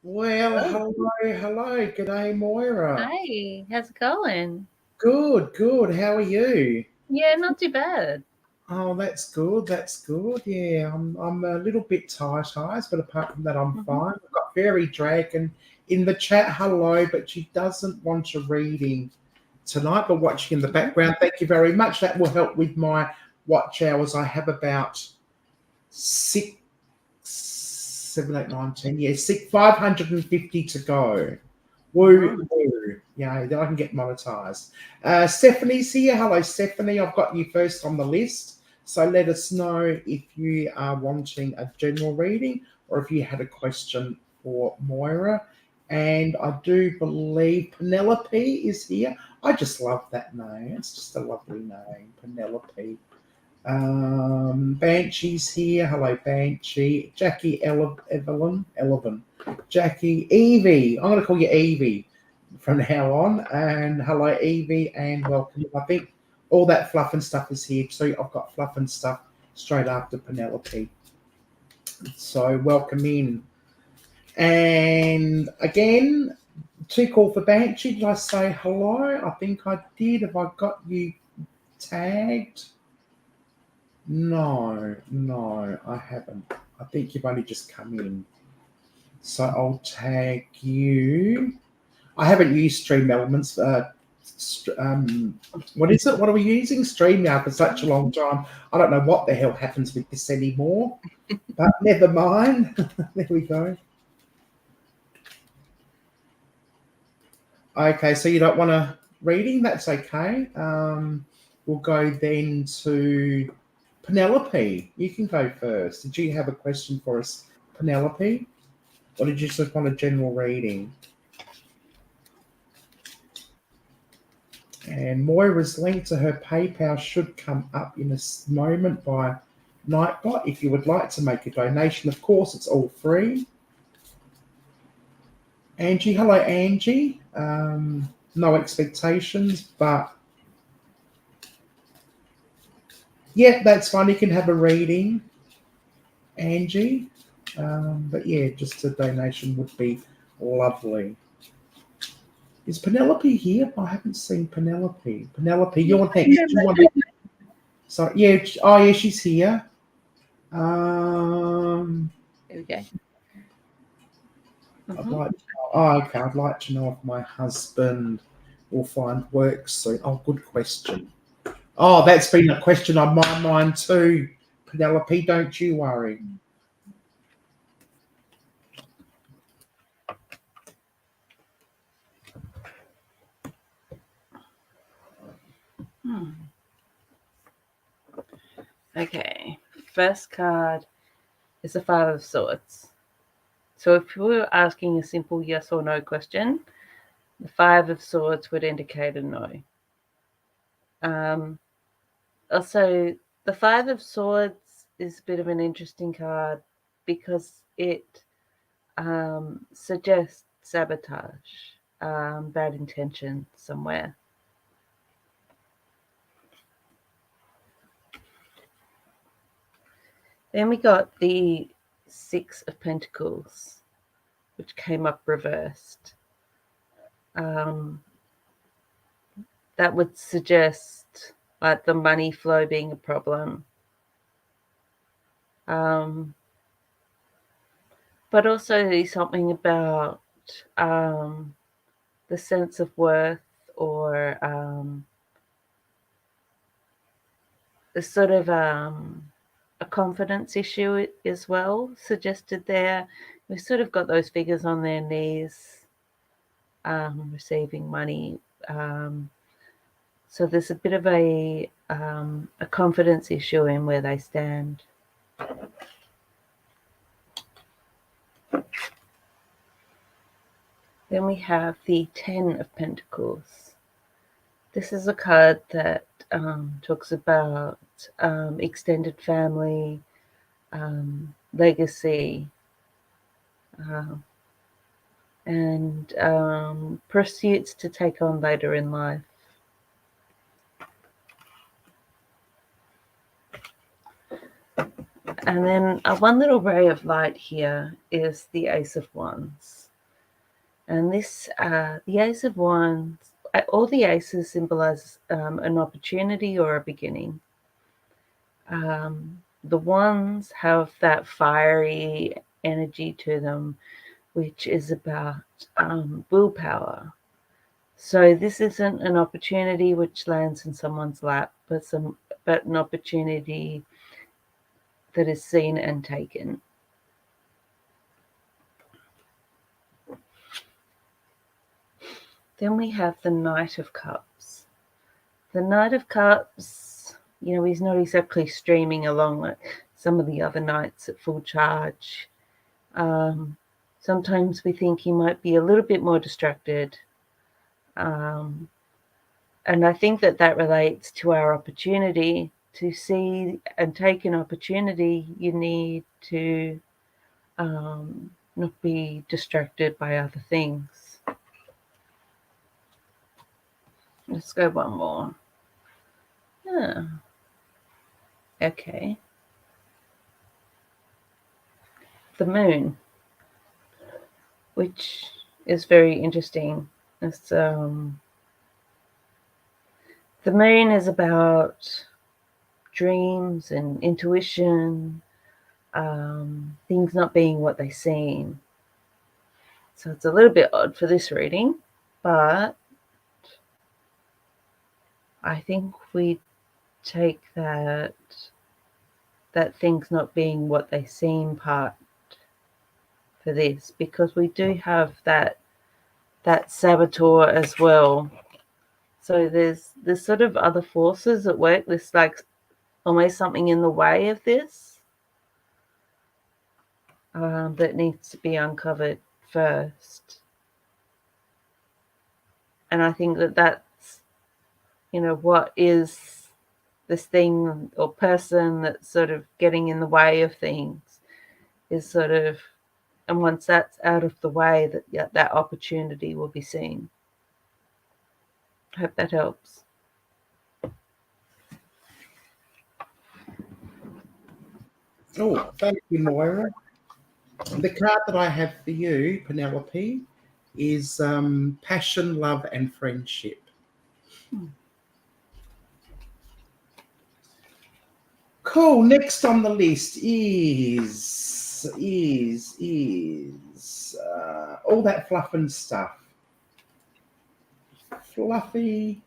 Well, Oh, hello. G'day, Moira. hi. How's it going? Good. How are you? Yeah, not too bad. Oh, that's good. That's good. Yeah, I'm a little bit tight eyes, but apart from that, I'm Hmm. fine. I've got Fairy Dragon in the chat. Hello, but she doesn't want a reading tonight, but watching in the Hmm. background. Thank you very much. That will help with my watch hours. I have about six, 7, 8, 9, 10. Yeah, 550 to go. Woo, Nice. woo. Yeah, then I can get monetized. Stephanie's here. Hello, Stephanie. I've got you first on the list. So let us know if you are wanting a general reading or if you had a question for Moira. And I do believe Penelope is here. I just love that name. It's just a lovely name, Penelope. Banshee's here. Hello, Banshee. Jackie Evelyn. Jackie, Evie. I'm going to call you Evie from now on. And hello, Evie, and welcome. I think all that fluff and stuff is here. So I've got fluff and stuff straight after Penelope. So welcome in. And again, to call for Banshee, did I say hello? I think I did. Have I got you tagged? No, I haven't. I think you've only just come in. So I'll tag you. I haven't used Stream Elements. What is it? What are we using? StreamYard for such a long time. I don't know what the hell happens with this anymore. But never mind. There we go. Okay, so you don't want a reading? That's okay. We'll go then to Penelope. You can go first. Did you have a question for us, Penelope? Or did you just want a general reading? And Moira's link to her PayPal should come up in a moment by Nightbot. If you would like to make a donation, of course, it's all free. Angie, hello, Angie. No expectations, but yeah, that's fine. You can have a reading, Angie. But yeah, just a donation would be lovely. Is Penelope here? I haven't seen Penelope. Penelope, Yeah, you're next. Do you want to? Sorry, yeah. Oh, yeah, she's here. there we go. I'd Hmm. like. Oh, okay. I'd like to know if my husband will find work soon. Oh, good question. Oh, that's been a question on my mind too, Penelope. Don't you worry. Hmm. Okay. First card is the Five of Swords. So if we were asking a simple yes or no question, the Five of Swords would indicate a no. Also, the Five of Swords is a bit of an interesting card because it suggests sabotage, bad intention somewhere. Then we got the Six of Pentacles, which came up reversed. Um, that would suggest like the money flow being a problem. Um, but also something about the sense of worth or the sort of a confidence issue as well suggested there. We've sort of got those figures on their knees receiving money. So there's a bit of a confidence issue in where they stand. Then we have the Ten of Pentacles. This is a card that talks about extended family, legacy, uh, and pursuits to take on later in life. And then one little ray of light here is the Ace of Wands. And this, the Ace of Wands, all the aces symbolize an opportunity or a beginning. The Wands have that fiery energy to them, which is about willpower. So this isn't an opportunity which lands in someone's lap, but an opportunity that is seen and taken. Then we have the Knight of Cups. The Knight of Cups, he's not exactly streaming along like some of the other knights at full charge. Sometimes we think he might be a little bit more distracted. And I think that relates to our opportunity. To see and take an opportunity, you need to not be distracted by other things. Let's go one more. Yeah. Okay. The Moon, which is very interesting. It's, the Moon is about dreams and intuition, things not being what they seem. So it's a little bit odd for this reading, but I think we take that things not being what they seem part for this, because we do have that saboteur as well. So there's sort of other forces at work. There's like almost something in the way of this that needs to be uncovered first. And I think that's, what is this thing or person that's sort of getting in the way of things is sort of, and once that's out of the way, that opportunity will be seen. I hope that helps. Oh, thank you, Moira. The card that I have for you, Penelope, is passion, love, and friendship. Cool. Next on the list is all that fluff and stuff. Fluffy.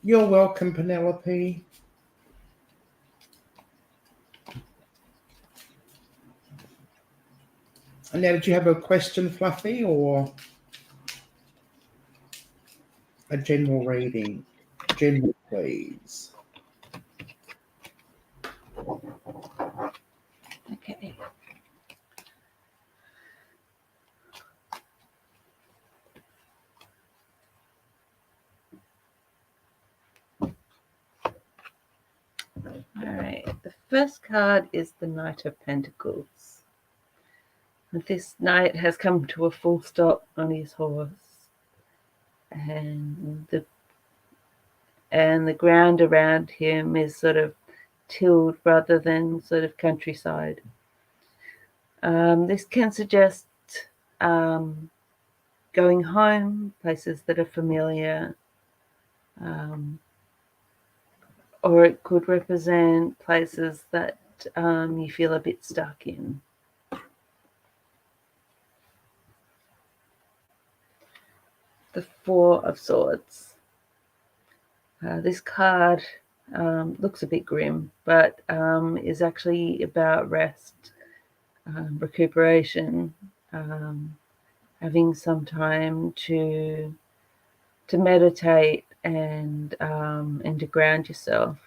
You're welcome, Penelope. And now, did you have a question, Fluffy, or a general reading? General, please. Okay. All right. The first card is the Knight of Pentacles. This knight has come to a full stop on his horse, and the ground around him is sort of tilled rather than sort of countryside. This can suggest going home, places that are familiar, or it could represent places that you feel a bit stuck in. The Four of Swords. This card looks a bit grim, but is actually about rest, recuperation, having some time to meditate and to ground yourself.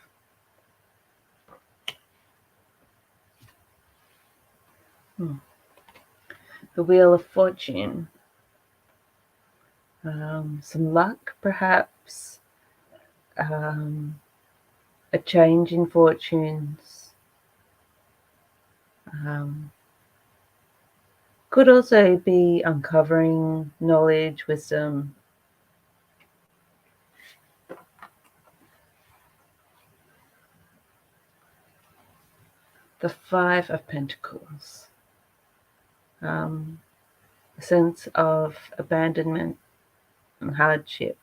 The Wheel of Fortune. Some luck, perhaps. A change in fortunes. Could also be uncovering knowledge, wisdom. The Five of Pentacles. a sense of abandonment and hardship.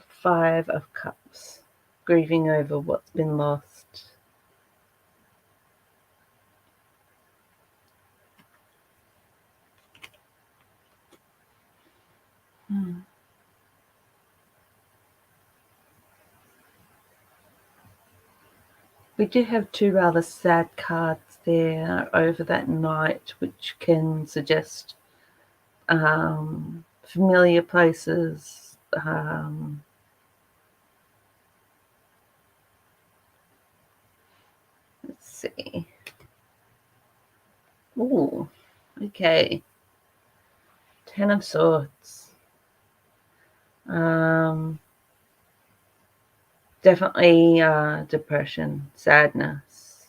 Five of Cups, grieving over what's been lost. We do have two rather sad cards there over that night, which can suggest familiar places. Let's see. Ooh, okay. Ten of Swords. Definitely depression, sadness.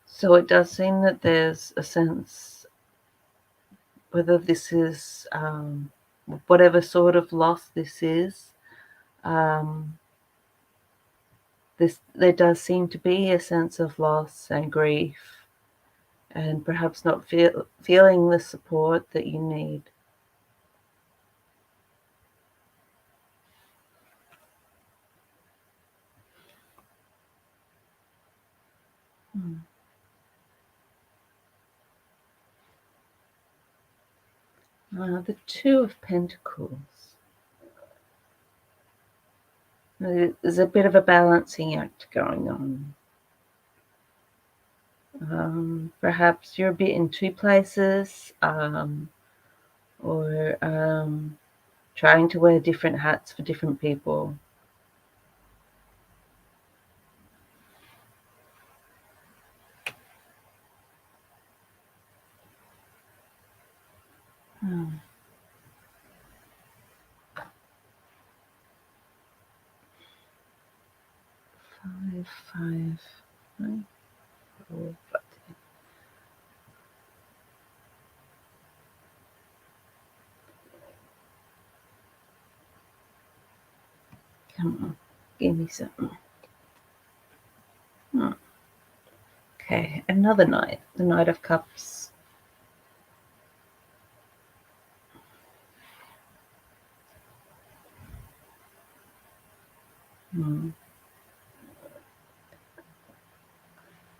So it does seem that there's a sense, whether this is whatever sort of loss this is, there does seem to be a sense of loss and grief, and perhaps not feeling the support that you need. The Two of Pentacles. There's a bit of a balancing act going on. Perhaps you're a bit in two places, or trying to wear different hats for different people. Five, nine, 4, 5. Come on, give me something. Okay, another Knight, the Knight of Cups.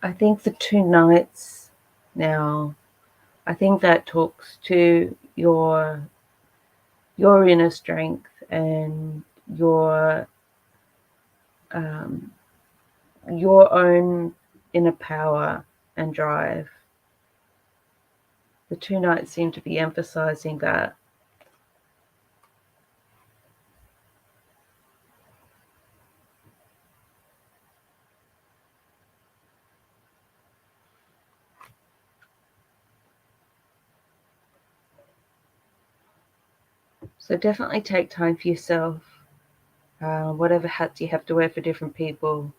I think the two Knights now, I think that talks to your inner strength and your own inner power and drive. The two Knights seem to be emphasizing that. So definitely take time for yourself. Whatever hats you have to wear for different people.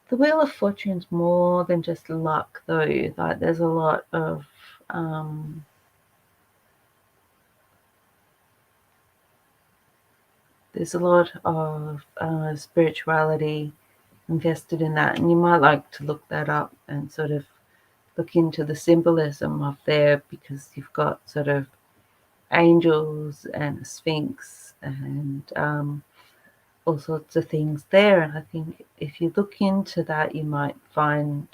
The Wheel of Fortune's more than just luck, though. Like there's a lot of spirituality invested in that, and you might like to look that up and sort of look into the symbolism of there, because you've got sort of angels and a sphinx and all sorts of things there. And I think if you look into that, you might find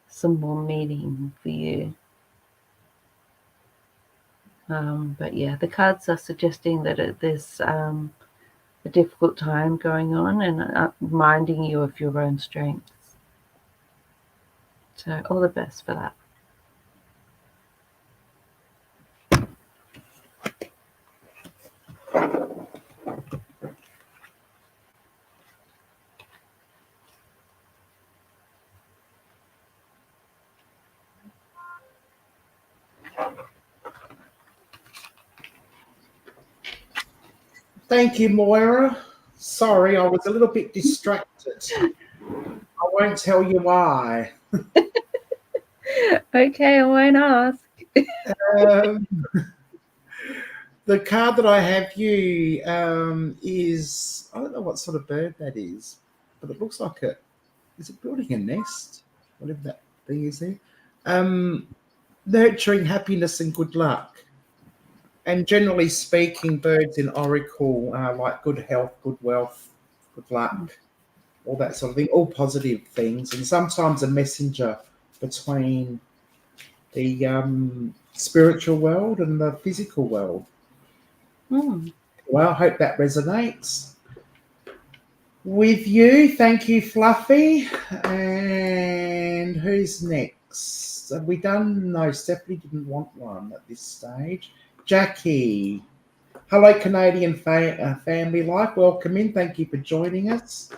some more meaning for you. But yeah, the cards are suggesting that there's a difficult time going on, and reminding you of your own strengths. So all the best for that. Thank you, Moira. Sorry, I was a little bit distracted. I won't tell you why. Okay, I won't ask. Um, the card that I have you is, I don't know what sort of bird that is, but it looks like is it building a nest? Whatever that thing is there. Um, Nurturing happiness and good luck. And generally speaking, birds in Oracle are like good health, good wealth, good luck, all that sort of thing, all positive things, and sometimes a messenger between the spiritual world and the physical world. Hmm. Well, I hope that resonates with you. Thank you, Fluffy. And who's next? Have we done? No, Stephanie didn't want one at this stage. Jackie. Hello, Canadian family life. Welcome in. Thank you for joining us.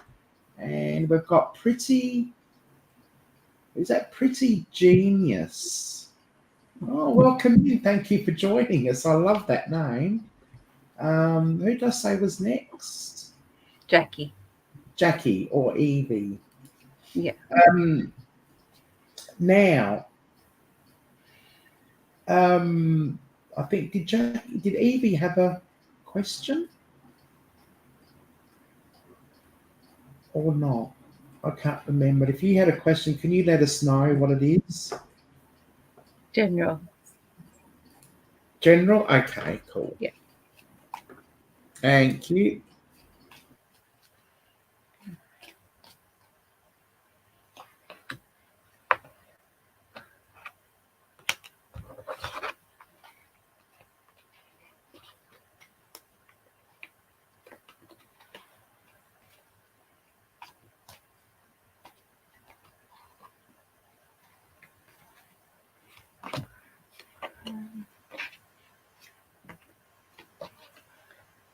And we've got Pretty. Is that Pretty Genius? Oh, welcome in. Thank you for joining us. I love that name. Who did I say was next? Jackie. Jackie or Evie. Yeah. Now, I think did Evie have a question or not? I can't remember. If you had a question, can you let us know what it is? General. General? Okay, cool. Yeah. Thank you.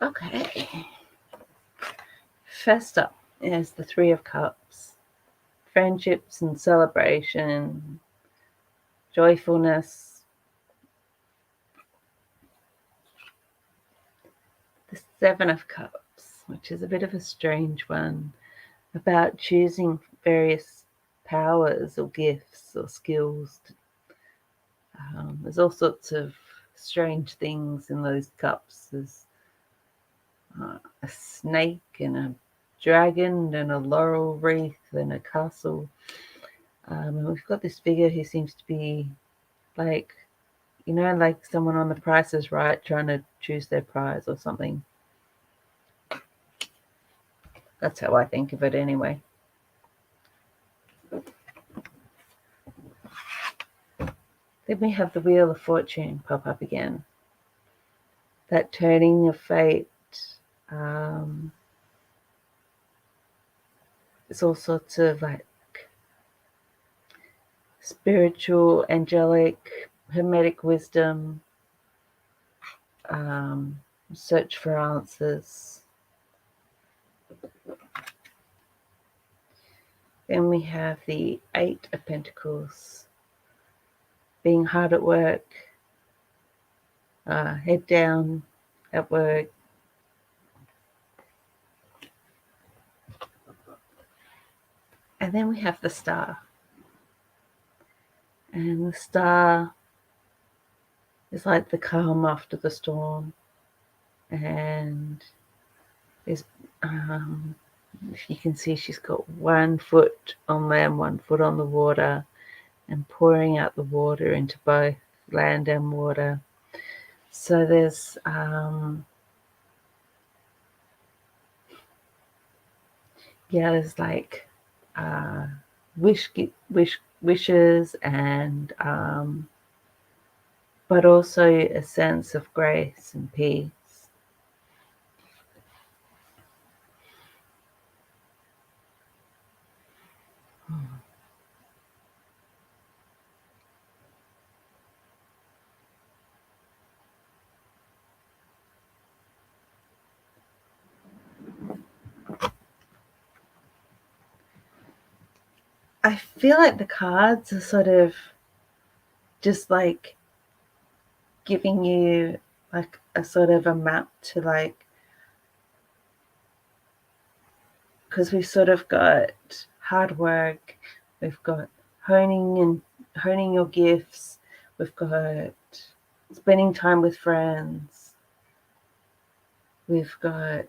Okay. First up is the Three of Cups. Friendships and celebration, joyfulness. The Seven of Cups, which is a bit of a strange one, about choosing various powers or gifts or skills. There's all sorts of strange things in those cups. There's a snake and a dragon and a laurel wreath and a castle. And we've got this figure who seems to be like, like someone on The Price is Right trying to choose their prize or something. That's how I think of it anyway. Then we have the Wheel of Fortune pop up again. That turning of fate. It's all sorts of like spiritual, angelic, hermetic wisdom, search for answers. Then we have the Eight of Pentacles, being hard at work, head down at work. And then we have the Star. And the Star is like the calm after the storm. And is if you can see, she's got 1 foot on land, 1 foot on the water, and pouring out the water into both land and water. So there's there's like wishes and but also a sense of grace and peace. I feel like the cards are sort of just like giving you like a sort of a map to like because we've sort of got hard work, we've got honing your gifts, we've got spending time with friends, we've got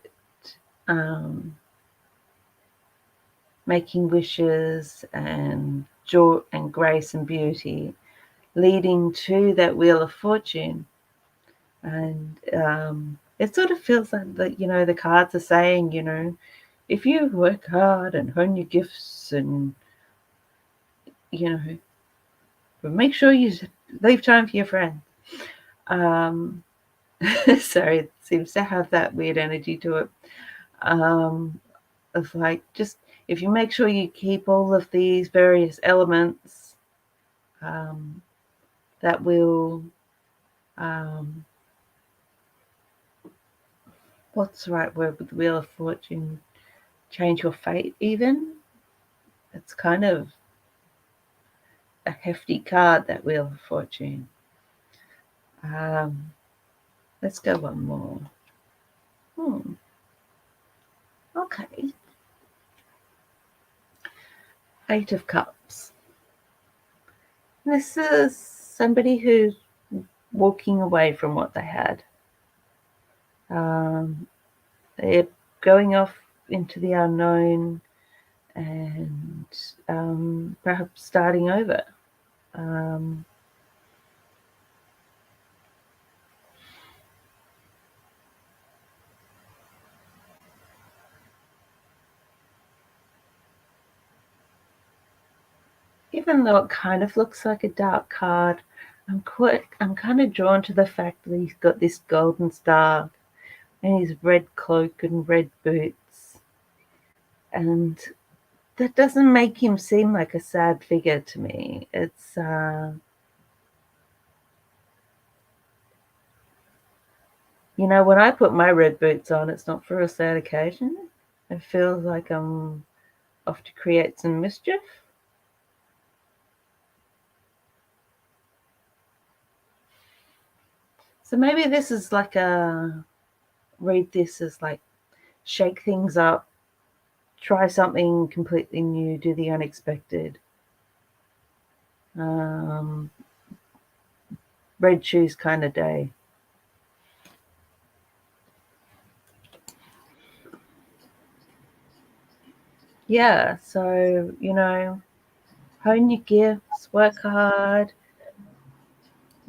making wishes and joy and grace and beauty, leading to that Wheel of Fortune. And it sort of feels like the cards are saying, if you work hard and hone your gifts and, but make sure you leave time for your friends. Sorry, it seems to have that weird energy to it. Of like, just if you make sure you keep all of these various elements, that will, what's the right word with the Wheel of Fortune? Change your fate, even. It's kind of a hefty card, that Wheel of Fortune. Let's go one more. Okay. Eight of Cups. This is somebody who's walking away from what they had. They're going off into the unknown and perhaps starting over. Even though it kind of looks like a dark card, I'm kind of drawn to the fact that he's got this golden star and his red cloak and red boots. And that doesn't make him seem like a sad figure to me. It's when I put my red boots on, it's not for a sad occasion. It feels like I'm off to create some mischief. So maybe this is like read this as like shake things up, try something completely new, do the unexpected. Red shoes kind of day. Yeah, so, hone your gifts, work hard,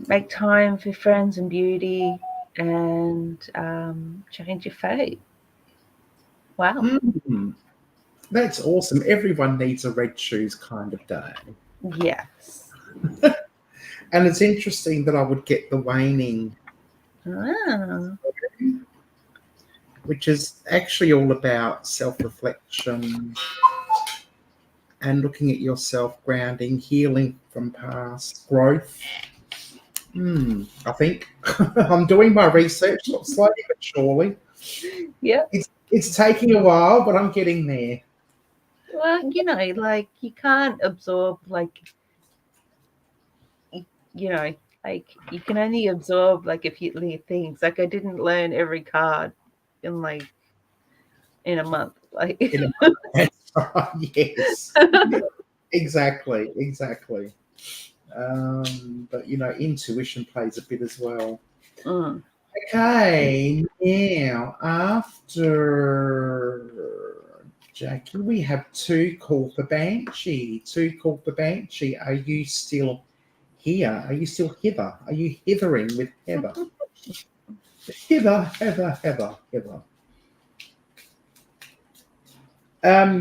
make time for friends and beauty, and change your fate. Wow. That's awesome. Everyone needs a red shoes kind of day. Yes. And it's interesting that I would get the waning, which is actually all about self-reflection and looking at yourself, grounding, healing from past, growth. I think I'm doing my research slowly but surely. Yeah. It's taking a while, but I'm getting there. Well, like you can't absorb you can only absorb like a few things. Like I didn't learn every card in a month. Like In a That's right, yes. Exactly. But intuition plays a bit as well. Okay, now after Jackie, we have two call for Banshee. Are you still here? Are you still hither? Are you hithering with Heather? Heather.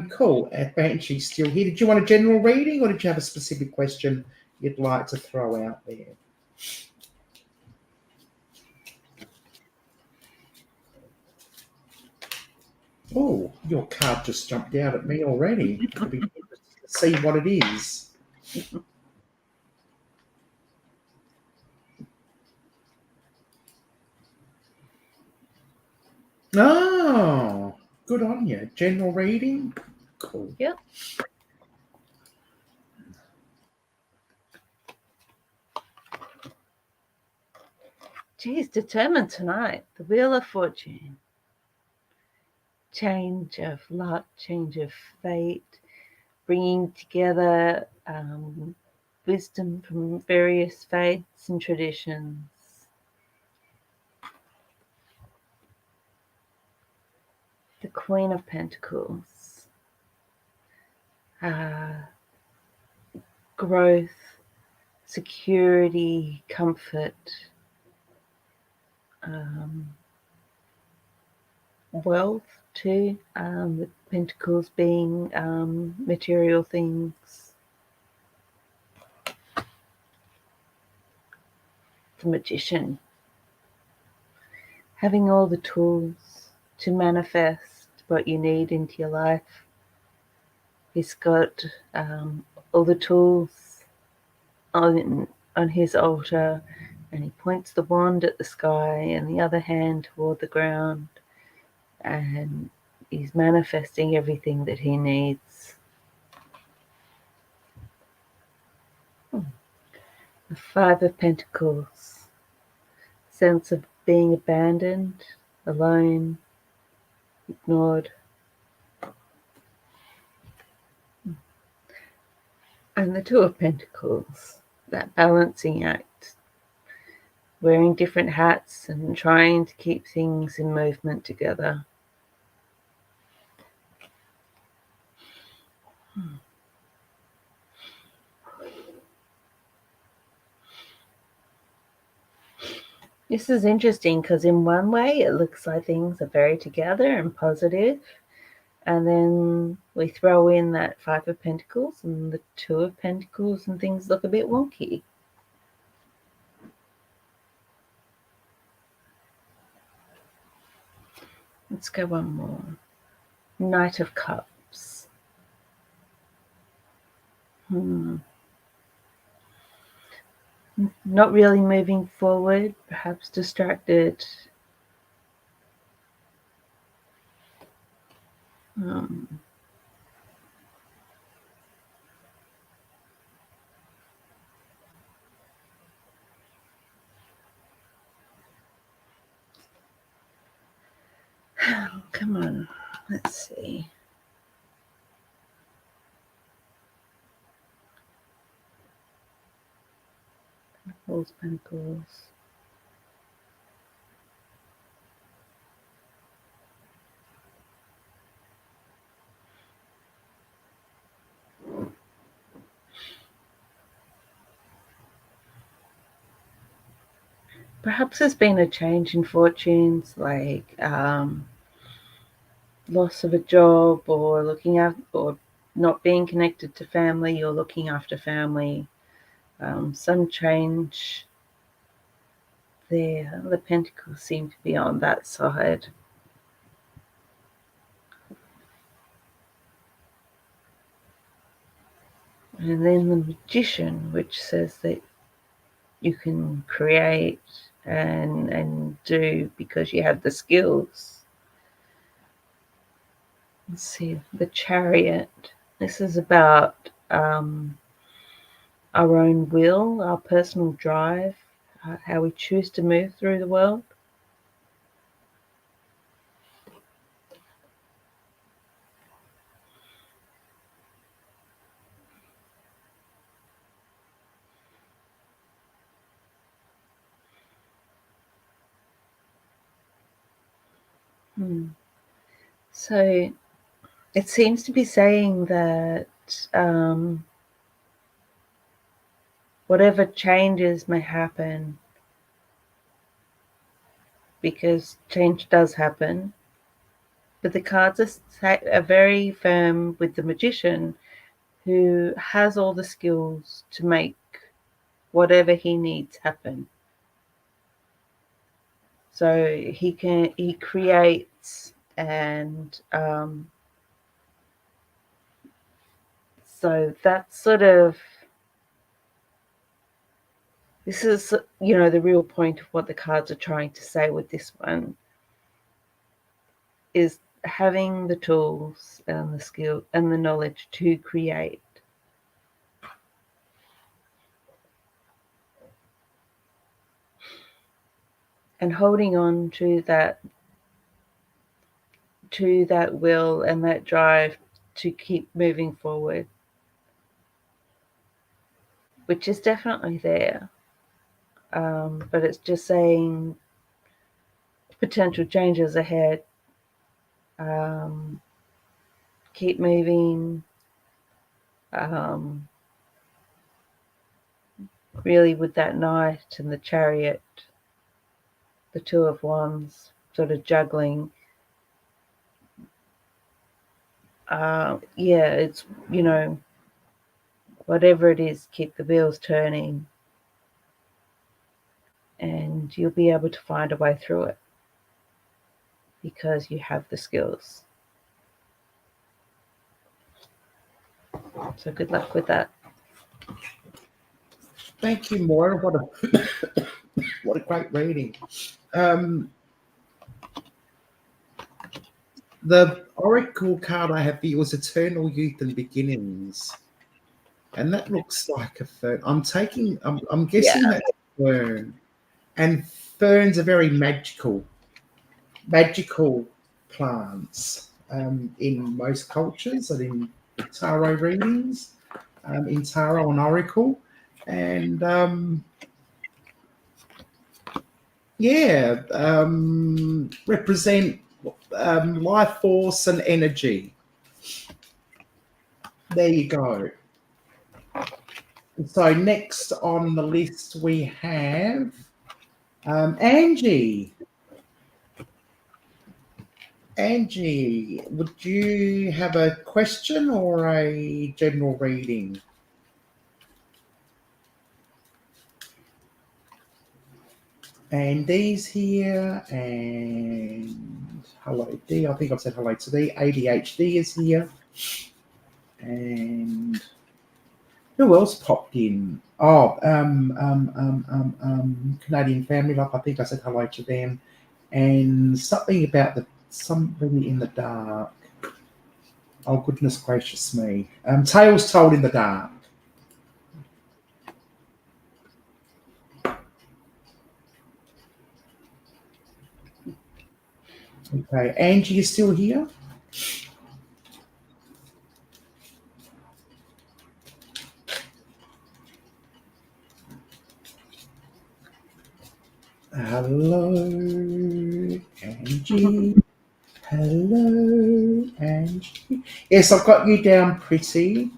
Cool. Banshee's still here. Did you want a general reading or did you have a specific question you'd like to throw out there? Oh, your card just jumped out at me already. It'll be interesting to see what it is. Oh, good on you. General reading? Cool. Yep. Geez, determined tonight. The Wheel of Fortune. change of luck, change of fate, bringing together wisdom from various faiths and traditions. The Queen of Pentacles. Growth, security, comfort, wealth too, with pentacles being material things. The Magician. Having all the tools to manifest what you need into your life. He's got all the tools on his altar, and he points the wand at the sky and the other hand toward the ground, and he's manifesting everything that he needs. The Five of Pentacles. Sense of being abandoned, alone, ignored. And the Two of Pentacles. That balancing act. Wearing different hats and trying to keep things in movement together. This is interesting because in one way it looks like things are very together and positive, and then we throw in that Five of Pentacles and the Two of Pentacles and things look a bit wonky. Let's go one more. Knight of Cups. Not really moving forward, perhaps distracted. Come on, let's see. Pentacles. Perhaps there's been a change in fortunes, like loss of a job, or looking at, or not being connected to family, or looking after family. Some change there. The Pentacles seem to be on that side. And then the Magician, which says that you can create and do because you have the skills. Let's see, the Chariot. This is about our own will, our personal drive, how we choose to move through the world. So it seems to be saying that whatever changes may happen, because change does happen, but the cards are very firm with the Magician, who has all the skills to make whatever he needs happen. So he creates, and so that's sort of, this is, the real point of what the cards are trying to say with this one, is having the tools and the skill and the knowledge to create. And holding on to to that will and that drive to keep moving forward, which is definitely there. But it's just saying potential changes ahead. Keep moving. Really, with that Knight and the Chariot, the Two of Wands, sort of juggling. Yeah, it's, whatever it is, keep the wheels turning, and you'll be able to find a way through it because you have the skills. So good luck with that. Thank you, Moira. What a great reading. The oracle card I have for you was Eternal Youth and Beginnings, and that looks like a fern. I'm guessing that's a fern, and ferns are very magical plants in most cultures and in tarot readings, in tarot and oracle, and represent life force and energy. There you go. So next on the list we have Angie. Angie, would you have a question or a general reading? Andy's here, and hello D. I think I've said hello to D. ADHD is here, and who else popped in? Oh, Canadian Family Life. I think I said hello to them, and something about somebody in the dark. Oh goodness gracious me! Tales told in the dark. Okay, Angie, you still here? Hello, Angie. Hello, Angie. Yes, I've got you down pretty.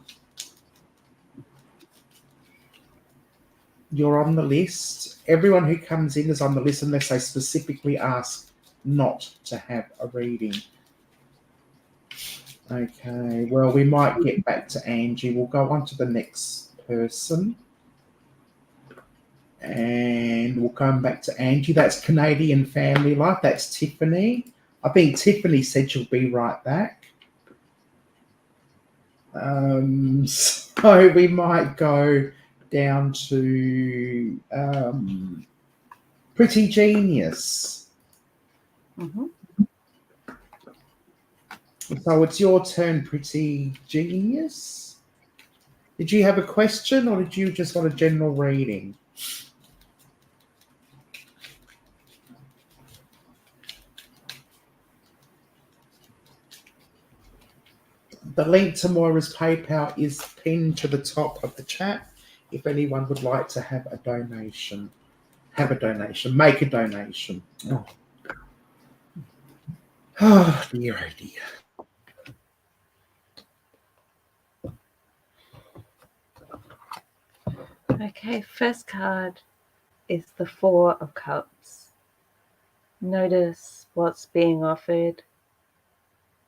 You're on the list. Everyone who comes in is on the list unless they specifically ask not to have a reading. Okay, well, we might get back to Angie. We'll go on to the next person. And we'll come back to Angie. That's Canadian Family Life. That's Tiffany. I think Tiffany said she'll be right back. So we might go down to Pretty Genius. Mm-hmm. So it's your turn, Pretty Genius. Did you have a question or did you just want a general reading? The link to Moira's PayPal is pinned to the top of the chat. If anyone would like to have a donation, make a donation. Oh dear, oh dear. Okay, first card is the Four of Cups. Notice what's being offered.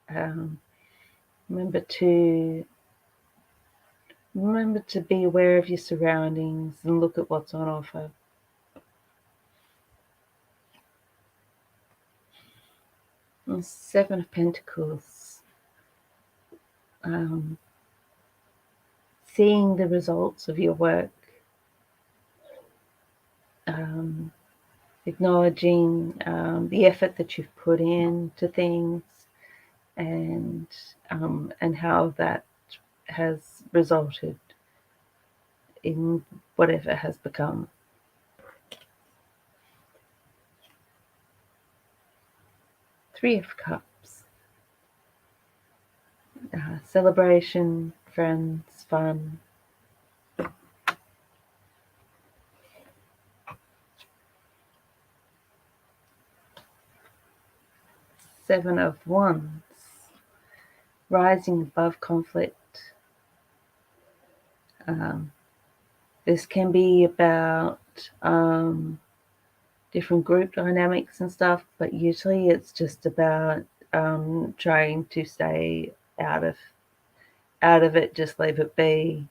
Remember to be aware of your surroundings and look at what's on offer. And Seven of Pentacles. Seeing the results of your work. Acknowledging the effort that you've put into things, and how that has resulted in whatever has become. Three of Cups. celebration, friends, fun. Seven of Wands, rising above conflict. This can be about different group dynamics and stuff, but usually it's just about trying to stay out of it, just leave it be.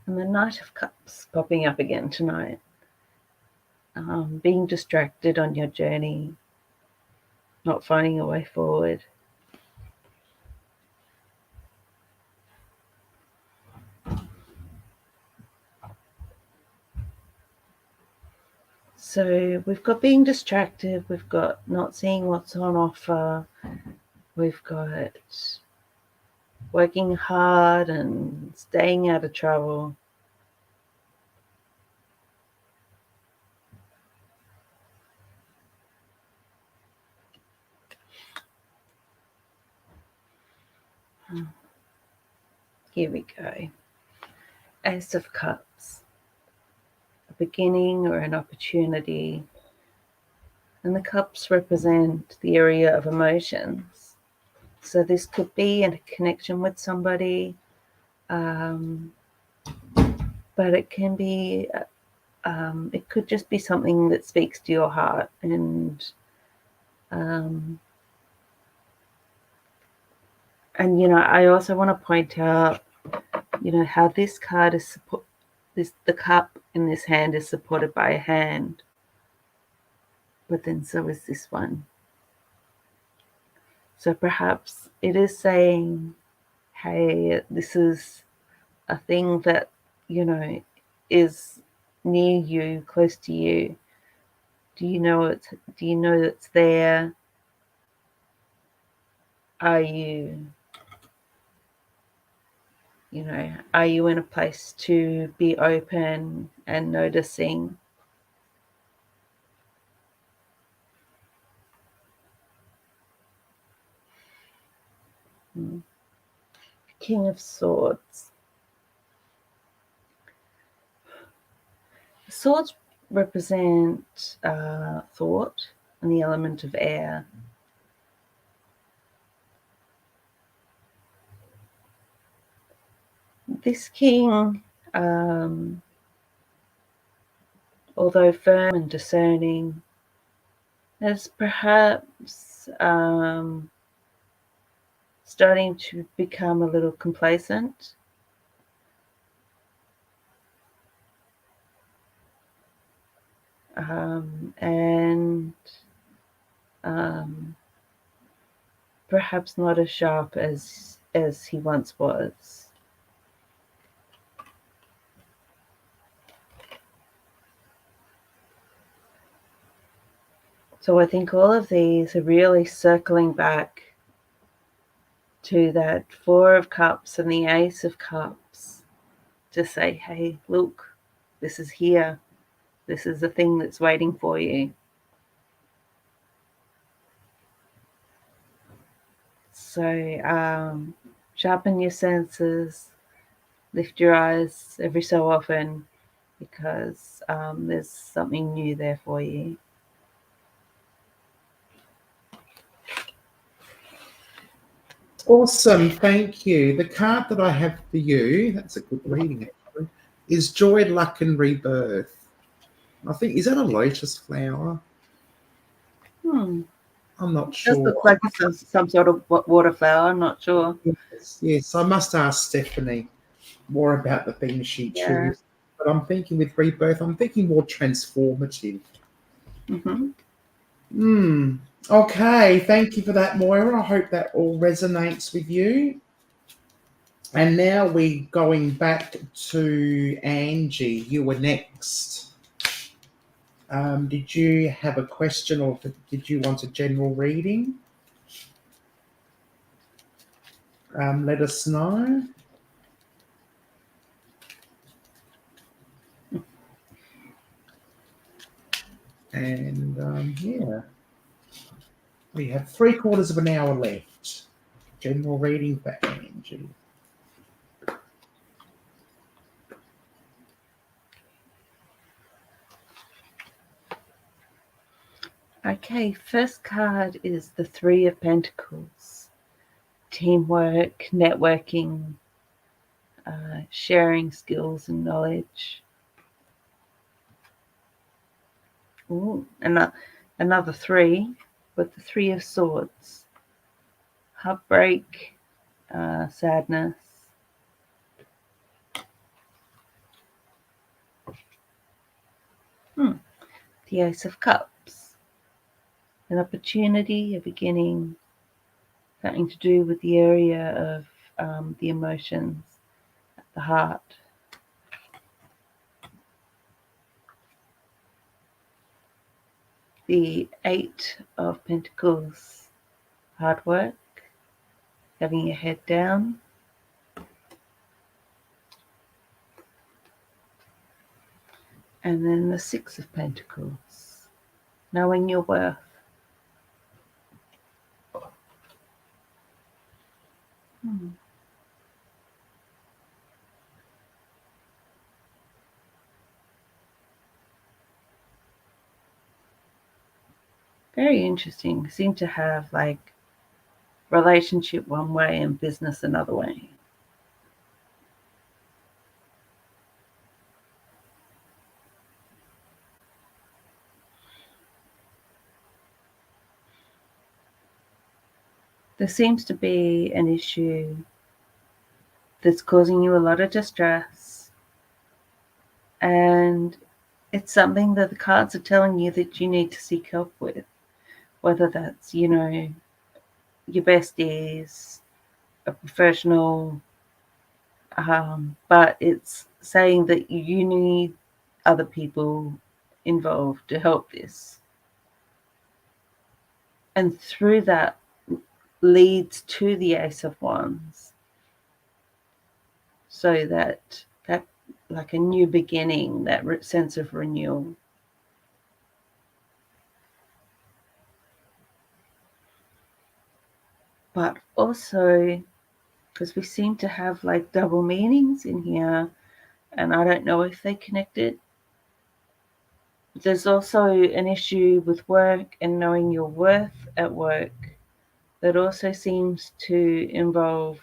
And the Knight of Cups popping up again tonight. Being distracted on your journey, not finding a way forward. So we've got being distracted, we've got not seeing what's on offer, we've got working hard and staying out of trouble. Here we go. Ace of Cups, a beginning or an opportunity. And the cups represent the area of emotions. So this could be a connection with somebody, but it can be, it could just be something that speaks to your heart. And I also want to point out, how this card is the cup in this hand is supported by a hand, but then so is this one. So perhaps it is saying, hey, this is a thing that, is near you, close to you. Do you know it's there? Are you are you in a place to be open and noticing? King of Swords. Swords represent thought and the element of air. This king, although firm and discerning, is perhaps starting to become a little complacent. And perhaps not as sharp as he once was. So I think all of these are really circling back to that Four of Cups and the Ace of Cups to say, hey, look, this is here. This is the thing that's waiting for you. So sharpen your senses, lift your eyes every so often, because there's something new there for you. Awesome, thank you. The card that I have for you, that's a good reading actually, is Joy, Luck and Rebirth. I think, is that a lotus flower? I'm not sure. It does look like some sort of water flower, I'm not sure. Yes, I must ask Stephanie more about the things she chooses. But I'm thinking with Rebirth, I'm thinking more transformative. Okay, thank you for that, Moira. I hope that all resonates with you. And now we're going back to Angie. You were next. Did you have a question or did you want a general reading? Let us know. And yeah. We have 3/4 of an hour left. General reading for Angie. Okay, first card is the Three of Pentacles. Teamwork, networking, sharing skills and knowledge. Ooh, another three, with the Three of Swords. Heartbreak, sadness. The Ace of Cups. An opportunity, a beginning, something to do with the area of the emotions, the heart. The Eight of Pentacles, hard work, having your head down. And then the Six of Pentacles, knowing your worth. Very interesting. Seem to have like relationship one way and business another way. There seems to be an issue that's causing you a lot of distress, and it's something that the cards are telling you that you need to seek help with, whether that's, you know, your besties, a professional, but it's saying that you need other people involved to help this. And through that leads to the Ace of Wands. So that like a new beginning, that sense of renewal. But also, because we seem to have like double meanings in here, and I don't know if they connected. There's also an issue with work and knowing your worth at work that also seems to involve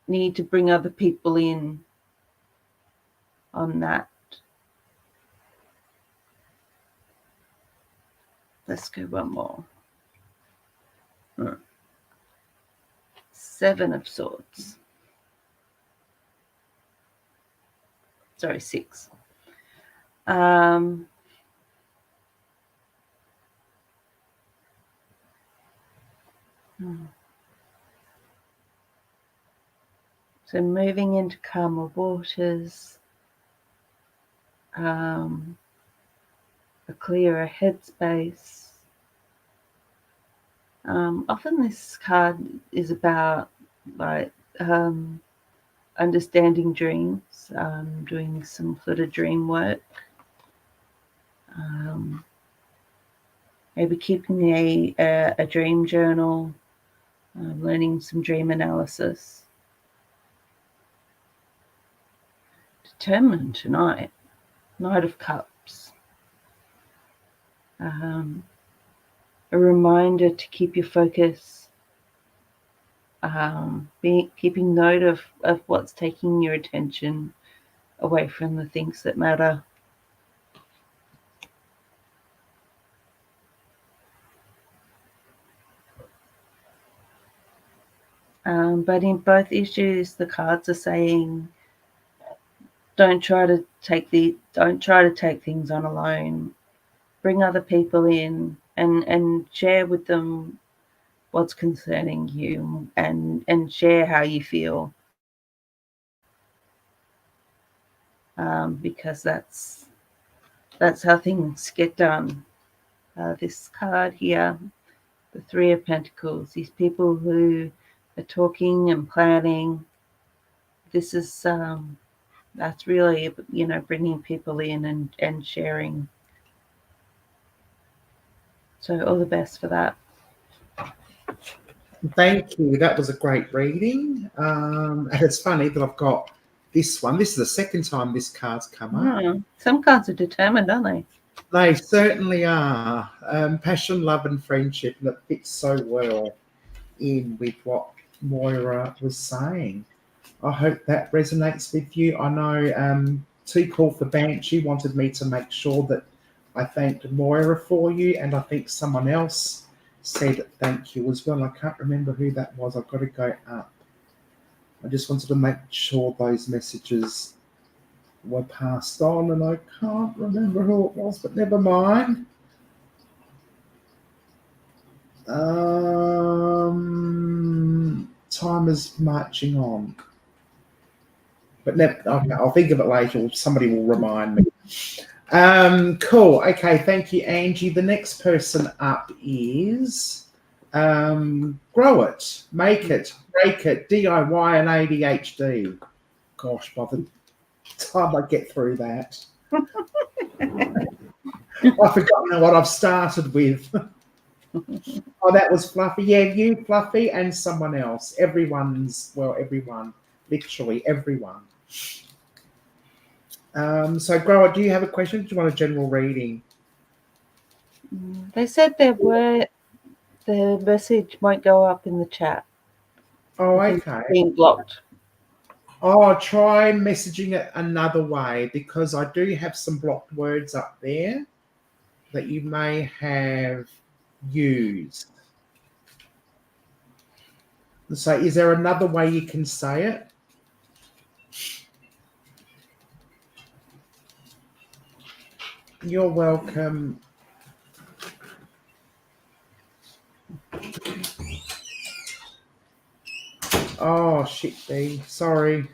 need to bring other people in on that. Let's go one more. Seven of Swords. Sorry, six. So moving into calmer waters, a clearer headspace. Often this card is about like understanding dreams, doing some sort of dream work, maybe keeping a dream journal, learning some dream analysis. Determined tonight, Knight of Cups. A reminder to keep your focus, keeping note of what's taking your attention away from the things that matter. But in both issues, the cards are saying, don't try to take things on alone. Bring other people in and share with them what's concerning you and share how you feel. Because that's how things get done. This card here, the Three of Pentacles, these people who are talking and planning. This is that's really, you know, bringing people in and sharing. So all the best for that. Thank you. That was a great reading. And it's funny that I've got this one. This is the second time this card's come up. Some cards are determined, aren't they? They certainly are. Passion, love, and friendship. And it fits so well in with what Moira was saying. I hope that resonates with you. I know Too Cool for Banshee wanted me to make sure that I thanked Moira for you, and I think someone else said thank you as well. I can't remember who that was. I've got to go up. I just wanted to make sure those messages were passed on, and I can't remember who it was, but never mind. Time is marching on. But okay, I'll think of it later, or somebody will remind me. Cool. Okay, thank you, Angie. The next person up is Grow It, Make It, Break It, DIY and ADHD. Gosh, by the time I get through that, I've forgotten what I've started with. Oh, that was Fluffy. Yeah, you, Fluffy, and someone else. Everyone, literally everyone. So, Grower, do you have a question? Do you want a general reading? They said the message might go up in the chat. Oh, okay. Being blocked. I'll try messaging it another way, because I do have some blocked words up there that you may have used. So is there another way you can say it? You're welcome. Oh, shit, B. Sorry.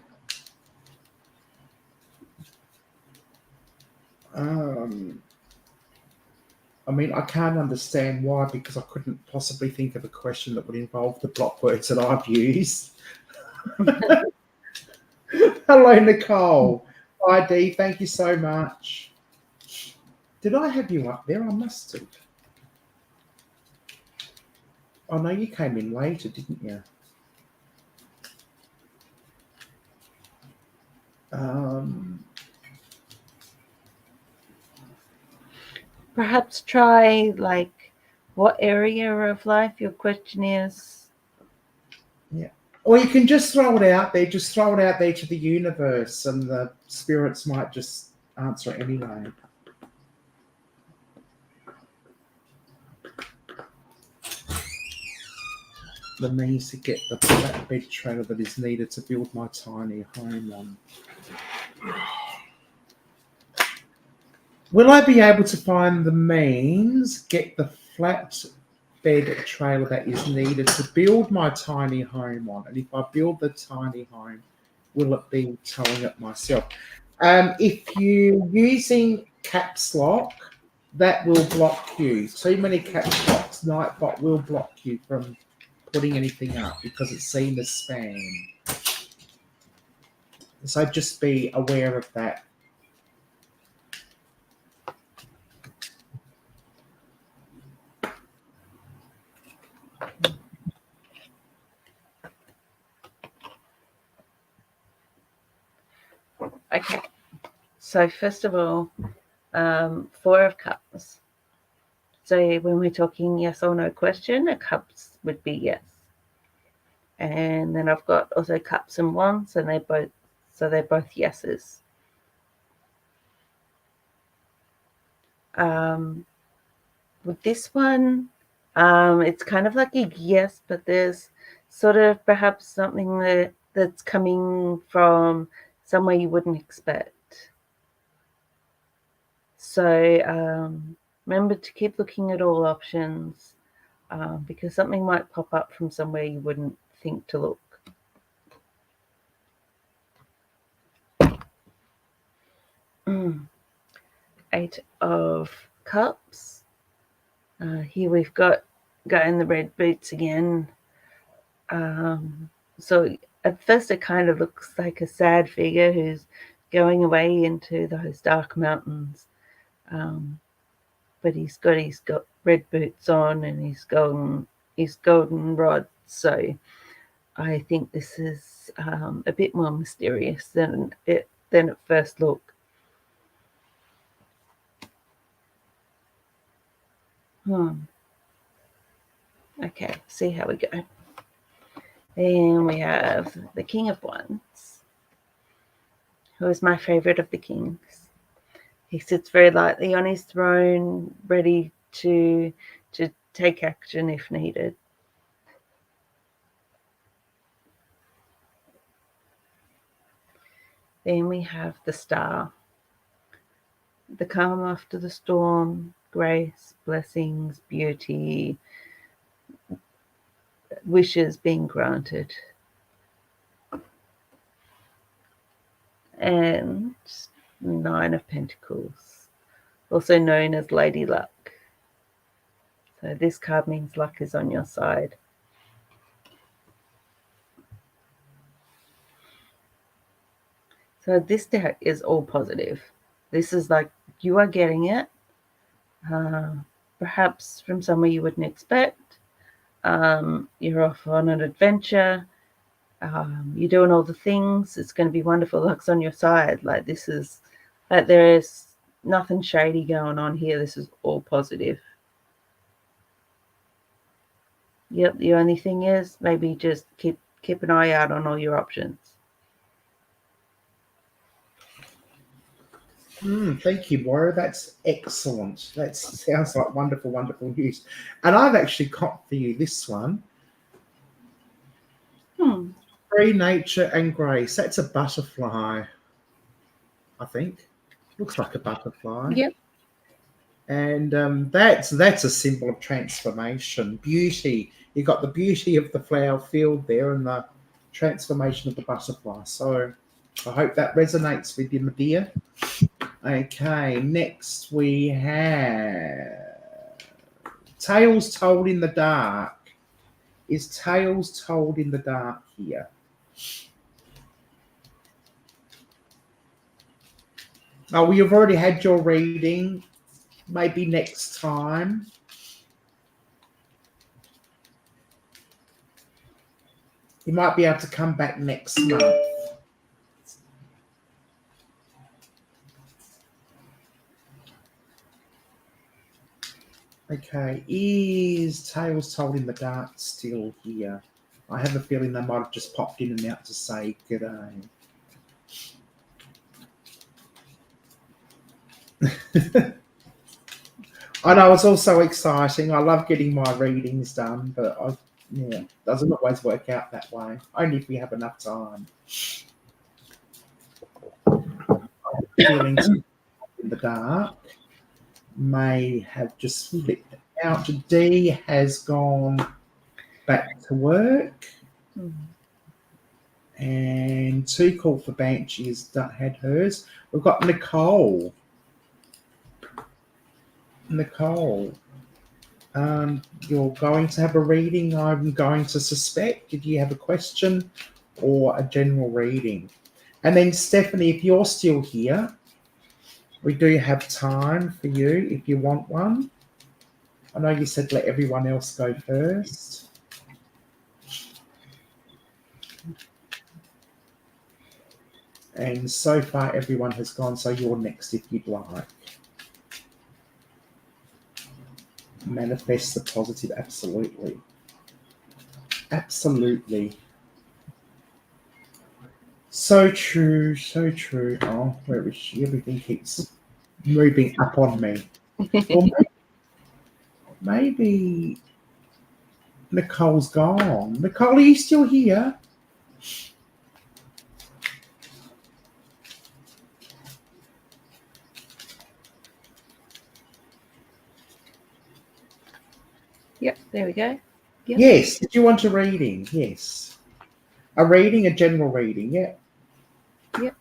I mean, I can't understand why, because I couldn't possibly think of a question that would involve the block words that I've used. Hello, Nicole. Hi, Dee. Thank you so much. Did I have you up there? I must have. Oh, no, you came in later, didn't you? Perhaps try, like, what area of life your question is. Yeah. Or you can just throw it out there. Just throw it out there to the universe, and the spirits might just answer it anyway. The means to get the flatbed trailer that is needed to build my tiny home on. Will I be able to find the means, get the flatbed trailer that is needed to build my tiny home on? And if I build the tiny home, will it be towing it myself? If you're using caps lock, that will block you. Too many caps locks, Nightbot will block you from putting anything up because it's seen as spam. So just be aware of that. Okay. So first of all, 4 of Cups. So when we're talking yes or no question, a Cups would be yes. And then I've got also Cups and Wands, and they're both yeses. With this one, it's kind of like a yes, but there's sort of perhaps something that's coming from somewhere you wouldn't expect. So remember to keep looking at all options, because something might pop up from somewhere you wouldn't think to look. Eight of Cups. Here we've got guy in the red boots again. So at first it kind of looks like a sad figure who's going away into those dark mountains. but he's got red boots on and he's golden rod. So I think this is a bit more mysterious than at first look. Okay, see how we go. Then we have the King of Wands, who is my favorite of the kings. He sits very lightly on his throne, ready to take action if needed. Then we have the Star, the calm after the storm, grace, blessings, beauty, wishes being granted. And Nine of Pentacles, also known as Lady Luck. So this card means luck is on your side. So this deck is all positive. This is like you are getting it, perhaps from somewhere you wouldn't expect. You're off on an adventure. You're doing all the things. It's going to be wonderful. Luck's on your side. Like this is, like there is nothing shady going on here. This is all positive. Yep. The only thing is maybe just keep an eye out on all your options. Thank you, Moira. That's excellent. That sounds like wonderful, wonderful news. And I've actually got for you this one. Free nature and grace. That's a butterfly, I think. Looks like a butterfly. Yep. And that's a symbol of transformation, beauty. You've got the beauty of the flower field there and the transformation of the butterfly. So I hope that resonates with you, my dear. Okay, next we have Tales Told in the Dark. Is Tales Told in the Dark here? Oh, well, you've already had your reading. Maybe next time. You might be able to come back next month. Okay, is Tales Told in the Dark still here? I have a feeling they might have just popped in and out to say good day. I know it's also exciting. I love getting my readings done, but it doesn't always work out that way. Only if we have enough time. Feelings in the dark may have just flipped out. D has gone back to work. And Two Call for Banshee has had hers. We've got Nicole. You're going to have a reading, I'm going to suspect. Did you have a question or a general reading? And then Stephanie, if you're still here, we do have time for you if you want one. I know you said let everyone else go first. And so far everyone has gone, so you're next if you'd like. Manifest the positive, absolutely. Absolutely. So true, so true. Oh, where is she? Everything keeps moving up on me. Or maybe Nicole's gone. Nicole, are you still here? Yep, there we go. Yep. Yes. Did you want a reading? Yes. A reading, a general reading, yeah. Yep.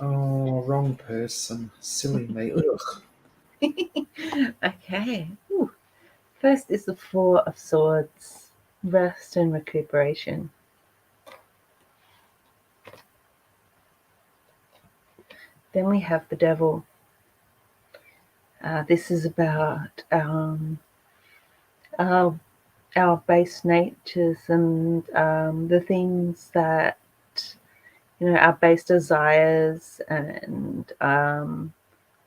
Oh, wrong person. Silly me. Ugh. Okay. Ooh. First is the Four of Swords, rest and recuperation. Then we have the Devil, This is about our base natures and the things that, our base desires and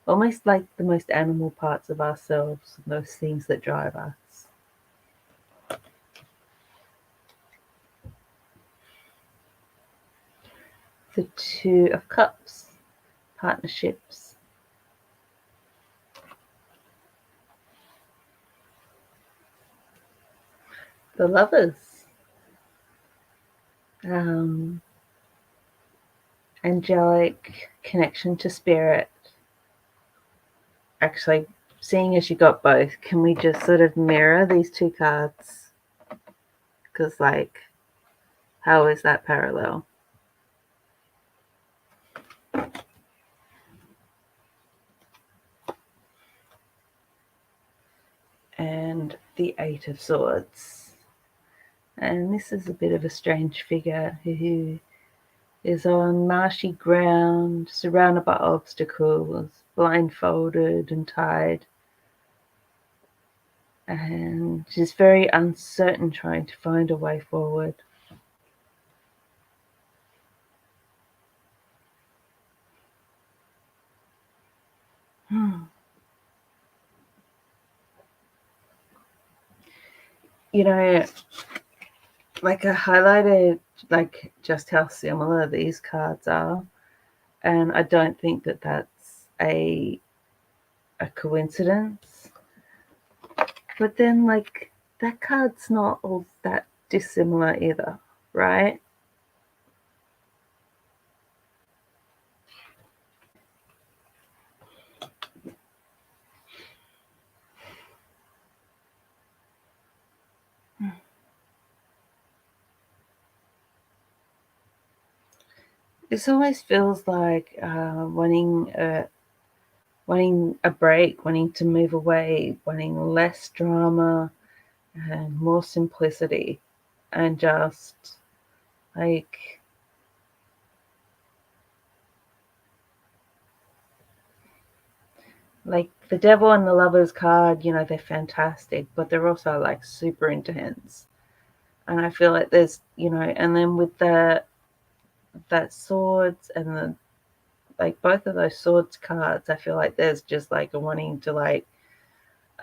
almost like the most animal parts of ourselves, those things that drive us. The Two of Cups, partnerships. The Lovers, angelic connection to spirit. Actually, seeing as you got both, can we just sort of mirror these two cards? Because, like, how is that parallel? And the Eight of Swords. And this is a bit of a strange figure who is on marshy ground, surrounded by obstacles, blindfolded and tied. And she's very uncertain, trying to find a way forward. Like I highlighted, like just how similar these cards are, and I don't think that that's a coincidence. But then, like, that card's not all that dissimilar either, right? This always feels like wanting a break, wanting to move away, wanting less drama and more simplicity, and just like the Devil and the Lovers card, they're fantastic, but they're also like super intense. And I feel like there's, and then with that swords and the, like, both of those swords cards, I feel like there's just like a wanting to, like,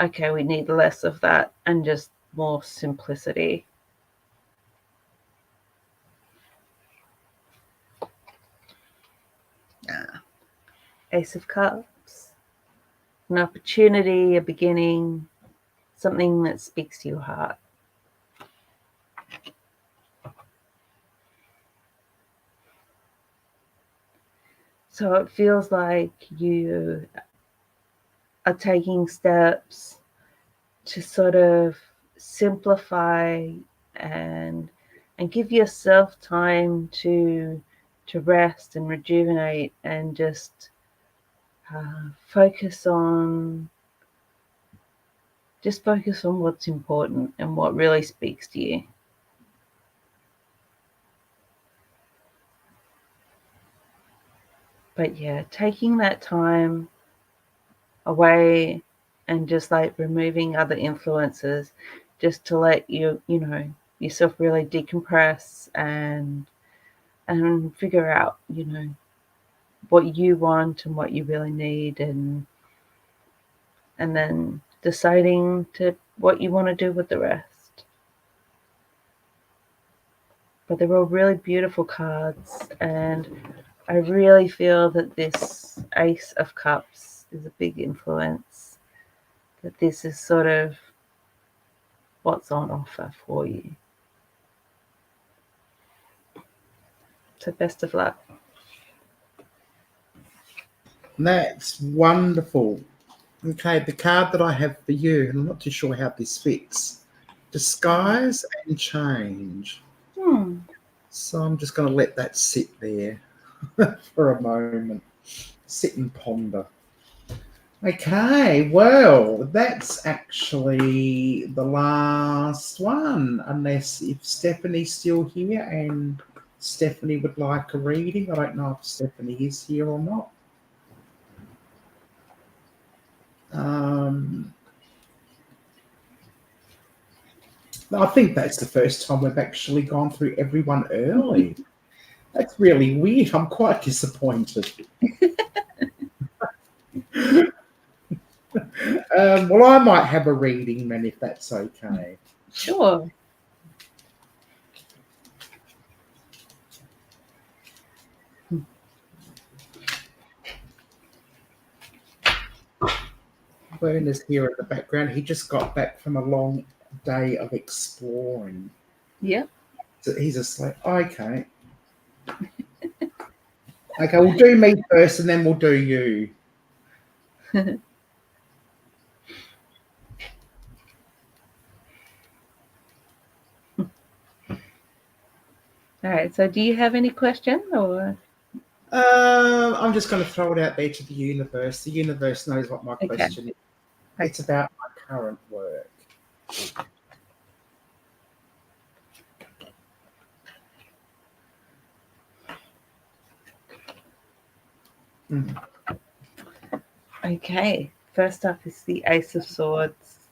okay, we need less of that and just more simplicity. Ace of Cups, an opportunity, a beginning, something that speaks to your heart. So it feels like you are taking steps to sort of simplify and give yourself time to rest and rejuvenate and just focus on what's important and what really speaks to you. But yeah, taking that time away and just like removing other influences just to let yourself really decompress and figure out, what you want and what you really need, and then deciding to what you want to do with the rest. But they're all really beautiful cards, and I really feel that this Ace of Cups is a big influence, that this is sort of what's on offer for you. So best of luck. That's wonderful. Okay, the card that I have for you, and I'm not too sure how this fits. Disguise and change. So I'm just going to let that sit there for a moment. Sit and ponder. Okay, well, that's actually the last one, unless if Stephanie's still here and Stephanie would like a reading. I don't know if Stephanie is here or not. I think that's the first time we've actually gone through everyone early. That's really weird. I'm quite disappointed. Well, I might have a reading then, if that's okay. Sure. Werner's here in the background. He just got back from a long day of exploring. Yep. So he's asleep. Okay. Okay, we'll do me first and then we'll do you. All right. So, do you have any question or? I'm just going to throw it out there to the universe. The universe knows what my question is. Okay. It's about my current work. Okay. First up is the Ace of Swords.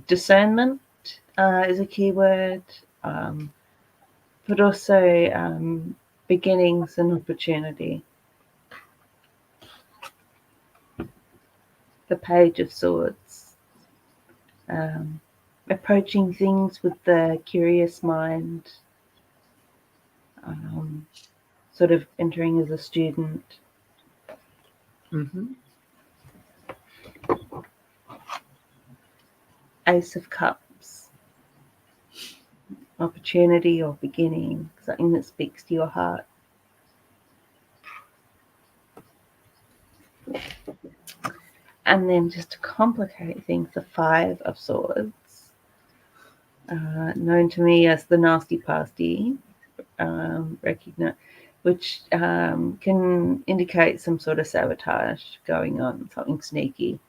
Discernment is a keyword, but also beginnings and opportunity. The Page of Swords. Approaching things with the curious mind. Sort of entering as a student. Mm-hmm. Ace of Cups. Opportunity or beginning, something that speaks to your heart. And then just to complicate things, the Five of Swords, known to me as the nasty pasty, which can indicate some sort of sabotage going on, something sneaky.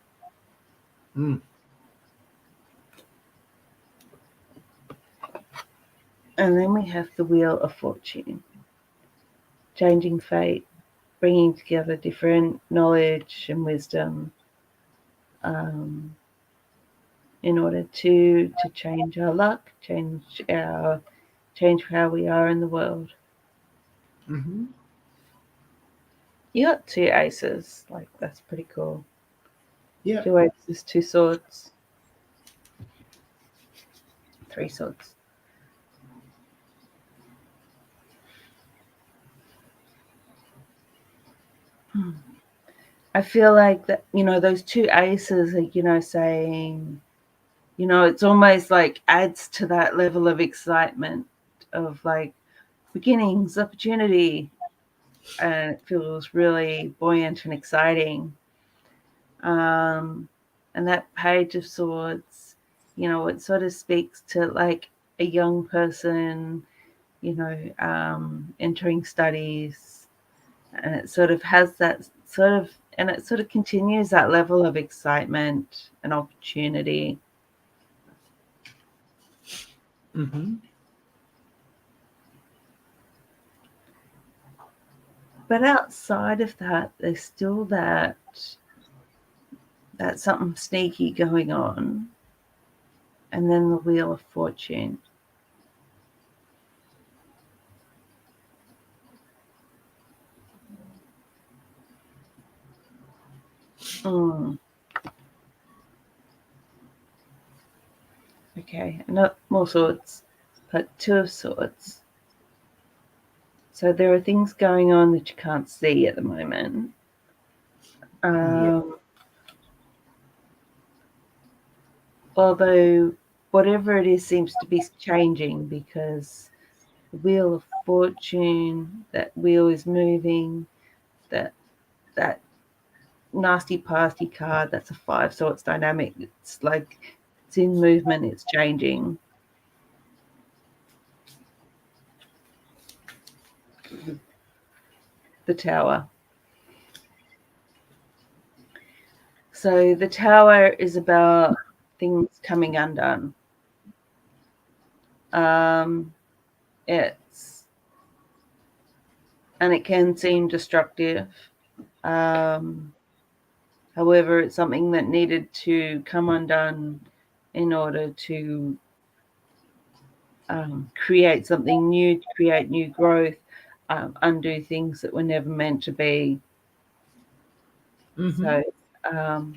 Mm. And then we have the Wheel of Fortune, changing fate, bringing together different knowledge and wisdom in order to change our luck, change how we are in the world. Mm-hmm. You got two aces, like that's pretty cool. Yeah. 2 aces, 2 swords, 3 swords. I feel like that, those 2 aces are, saying, it's almost like adds to that level of excitement of like beginnings, opportunity, and it feels really buoyant and exciting. And that Page of Swords, it sort of speaks to like a young person, entering studies, and it sort of has that and it sort of continues that level of excitement and opportunity. Mm-hmm. But outside of that, there's still that something sneaky going on. And then the Wheel of Fortune. Okay, not more swords, but 2 of Swords. So there are things going on that you can't see at the moment. Although whatever it is seems to be changing, because the Wheel of Fortune, that wheel is moving, that nasty pasty card, that's a 5 swords dynamic. It's like it's in movement, it's changing. The Tower. So the Tower is about things coming undone. It can seem destructive. However, it's something that needed to come undone in order to create something new, to create new growth, undo things that were never meant to be. Mm-hmm. So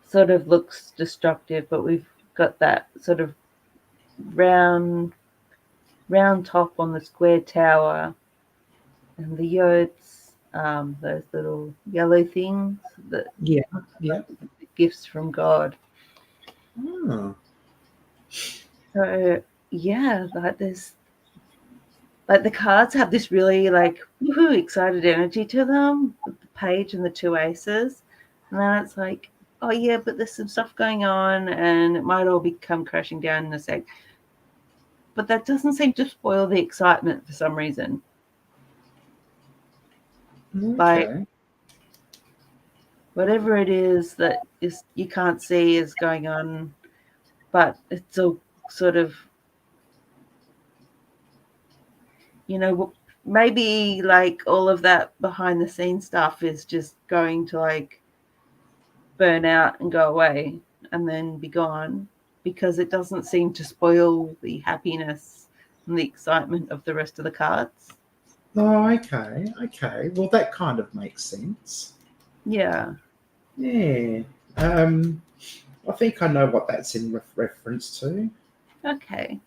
sort of looks destructive, but we've got that sort of round top on the square tower, and the yods, those little yellow things that Yeah. gifts from God. Oh. So yeah, like there's like the cards have this really like woohoo excited energy to them, the page and the two aces, and then it's like, oh yeah, but there's some stuff going on and it might all come crashing down in a sec. But that doesn't seem to spoil the excitement for some reason. Like Okay. whatever it is that is you can't see is going on, but it's all sort of, maybe like all of that behind the scenes stuff is just going to like burn out and go away and then be gone, because it doesn't seem to spoil the happiness and the excitement of the rest of the cards. Oh, okay. Okay. Well, that kind of makes sense. Yeah. Yeah. I think I know what that's in reference to. Okay.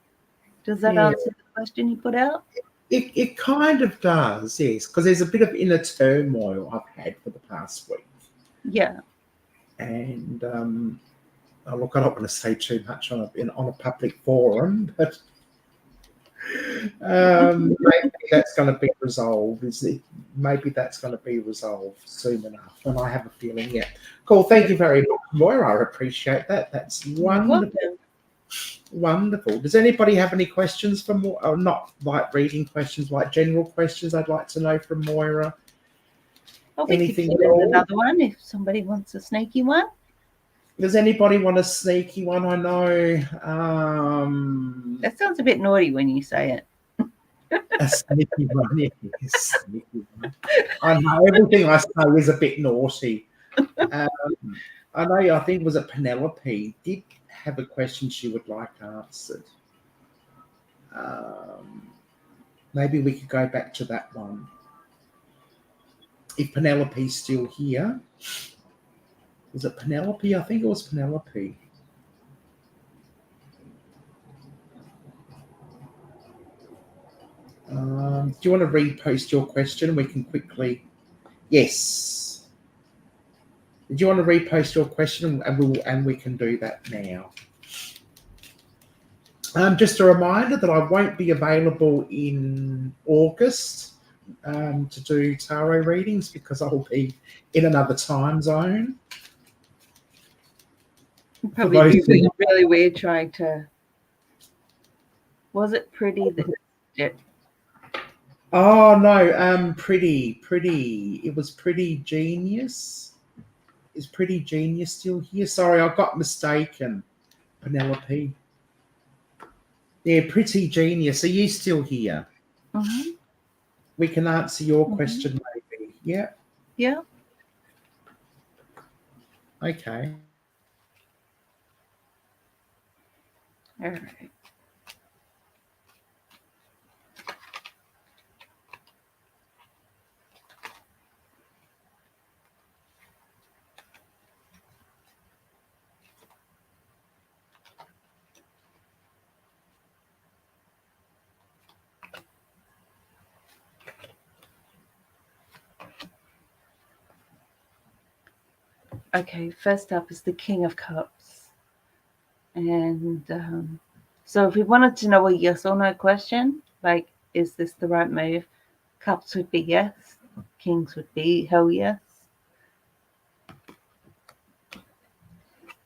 Does that Yeah. answer the question you put out? It kind of does, yes, because there's a bit of inner turmoil I've had for the past week. Yeah. And oh, look, I don't want to say too much on a public forum, but maybe that's going to be resolved. Maybe that's going to be resolved soon enough, and I have a feeling. Yeah, cool. Thank you very much, Moira. I appreciate that. That's wonderful. Wonderful. Does anybody have any questions for Moira? Or not like reading questions, like general questions I'd like to know from Moira? Oh, we Anything could at all? another one if somebody wants a sneaky one. Does anybody want a sneaky one? I know. That sounds a bit naughty when you say it. A sneaky one, yes. Sneaky one. I know everything I say is a bit naughty. I know. I think was it Penelope did have a question she would like answered. Maybe we could go back to that one. If Penelope's still here, was it Penelope? I think it was Penelope. Do you want to repost your question? We can quickly. Yes. Do you want to repost your question, and we can do that now? Just a reminder that I won't be available in August to do tarot readings because I'll be in another time zone. Probably be really weird trying to. Was it pretty that? Yeah. Oh no, pretty. It was Pretty Genius. Is Pretty Genius still here? Sorry, I got mistaken. Penelope. Yeah, Pretty Genius. Are you still here? Mm-hmm. We can answer your question, maybe. Yeah. Yeah. Okay. All right. Okay, first up is the King of Cups. And so if we wanted to know a yes or no question, like, is this the right move? Cups would be yes. Kings would be hell yes.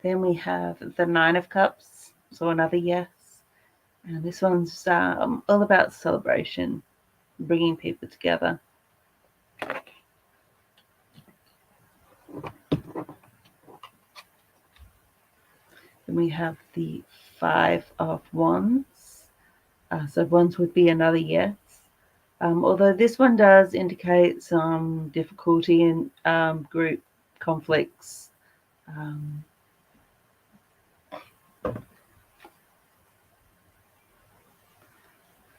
Then we have the Nine of Cups, so another yes. And this one's all about celebration, bringing people together. Then we have the Five of Wands. So Wands would be another yes. Although this one does indicate some difficulty in group conflicts. Then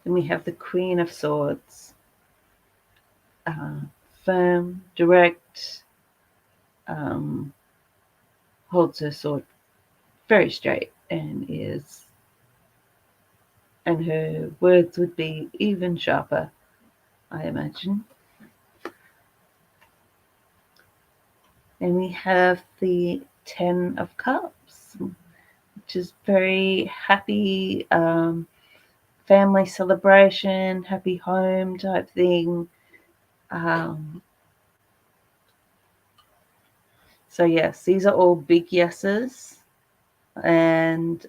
we have the Queen of Swords. Firm, direct, holds her sword very straight, and her words would be even sharper, I imagine. And we have the Ten of Cups, which is very happy, family celebration, happy home type thing. So yes, these are all big yeses, and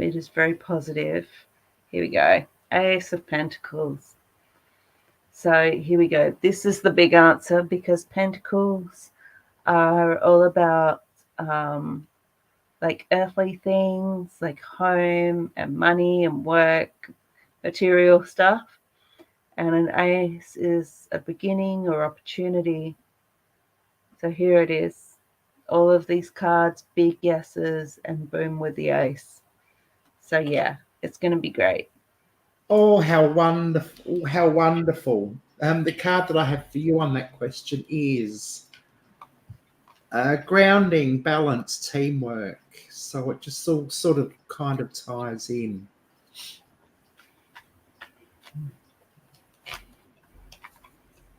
it is very positive. Here we go. Ace of Pentacles. So here we go. This is the big answer, because Pentacles are all about like earthly things, like home and money and work, material stuff. And an ace is a beginning or opportunity. So here it is. All of these cards, big yeses, and boom with the ace. So yeah, it's going to be great. Oh, how wonderful. How wonderful. The card that I have for you on that question is grounding, balance, teamwork. So it just all sort of kind of ties in.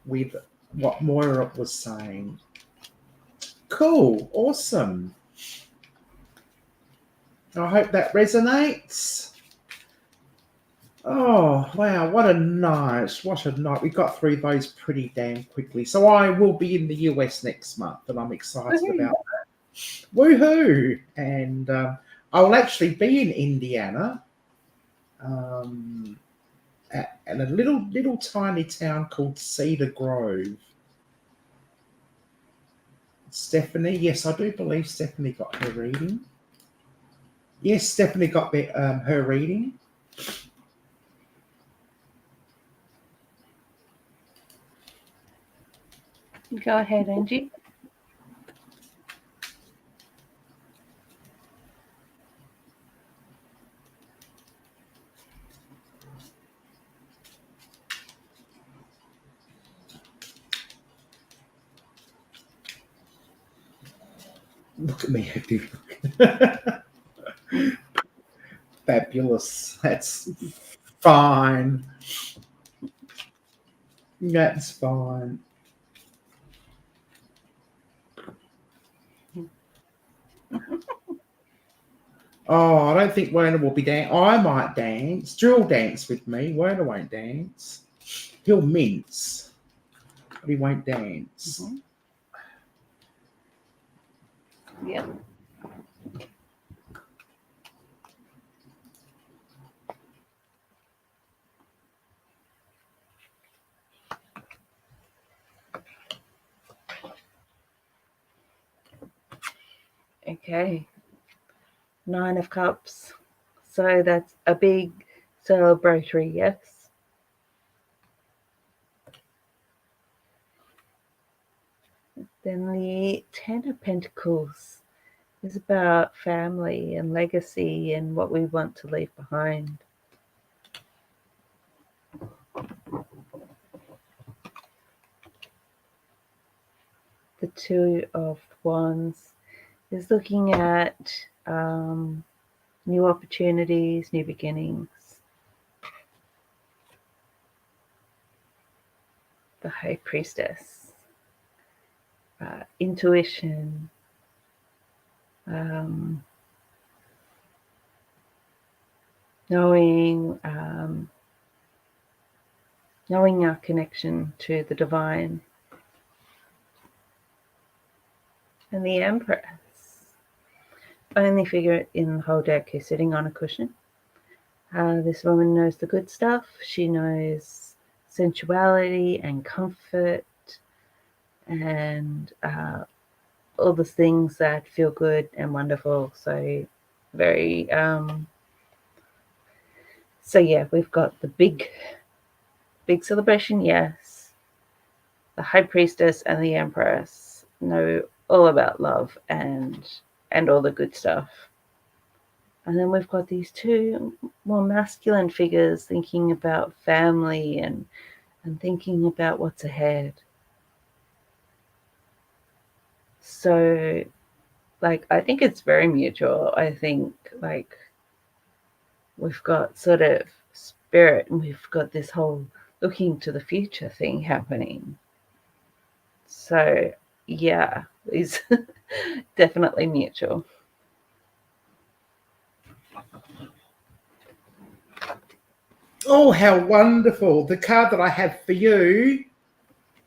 With what Moira was saying. Cool. Awesome. I hope that resonates. Oh, wow. What a night. What a night. We got through those pretty damn quickly. So I will be in the US next month, and I'm excited about that. Woohoo. And I will actually be in Indiana at a little tiny town called Cedar Grove. Stephanie, yes, I do believe Stephanie got her reading. Yes, Stephanie got her reading. Go ahead, Angie. Look at me. Fabulous. That's fine. That's fine. Oh, I don't think Werner will be dancing. I might dance. Drew will dance with me. Werner won't dance. He'll mince, but he won't dance. Mm-hmm. Yep. Okay. Nine of Cups. So that's a big celebratory yes. Then the Ten of Pentacles is about family and legacy and what we want to leave behind. The Two of Wands is looking at new opportunities, new beginnings. The High Priestess, intuition, knowing our connection to the divine. And the Empress, only figure in the whole deck who's sitting on a cushion. This woman knows the good stuff. She knows sensuality and comfort and all the things that feel good and wonderful. So very so yeah, we've got the big celebration, yes. The High Priestess and the Empress know all about love and all the good stuff. And then we've got these two more masculine figures thinking about family and thinking about what's ahead. So, like, I think it's very mutual. I think, like, we've got sort of spirit and we've got this whole looking to the future thing happening. So, yeah, it's definitely mutual. Oh, how wonderful. The card that I have for you,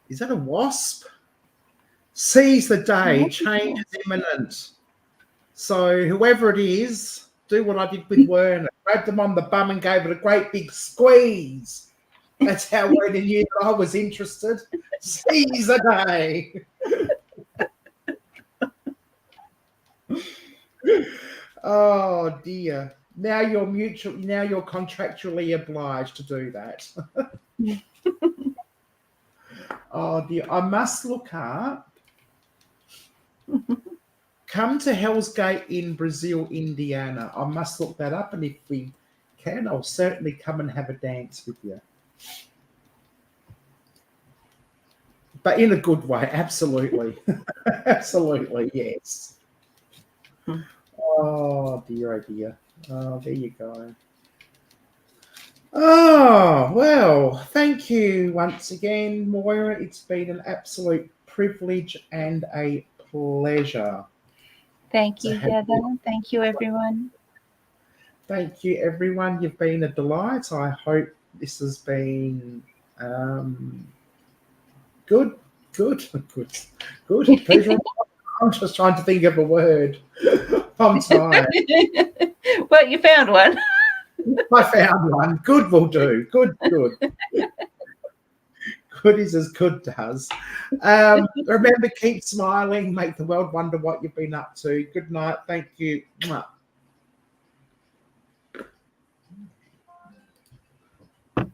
is that a wasp? Seize the day, change is imminent. So whoever it is, do what I did with Werner. Grabbed them on the bum and gave it a great big squeeze. That's how Werner knew that I was interested. Seize the day. Oh dear. Now you're contractually obliged to do that. Oh dear. I must look up. Come to Hell's Gate in Brazil, Indiana. I must look that up, and if we can, I'll certainly come and have a dance with you. But in a good way, absolutely. Absolutely, yes. Oh, dear, oh, dear. Oh, there you go. Oh, well, thank you once again, Moira. It's been an absolute privilege and a pleasure. Thank you, Heather. Thank you, everyone. Thank you, everyone. You've been a delight. I hope this has been good. Pleasure. I'm just trying to think of a word. I'm tired. Well, you found one. I found one. Good will do. Good. Good is as good does. Remember, keep smiling. Make the world wonder what you've been up to. Good night. Thank you.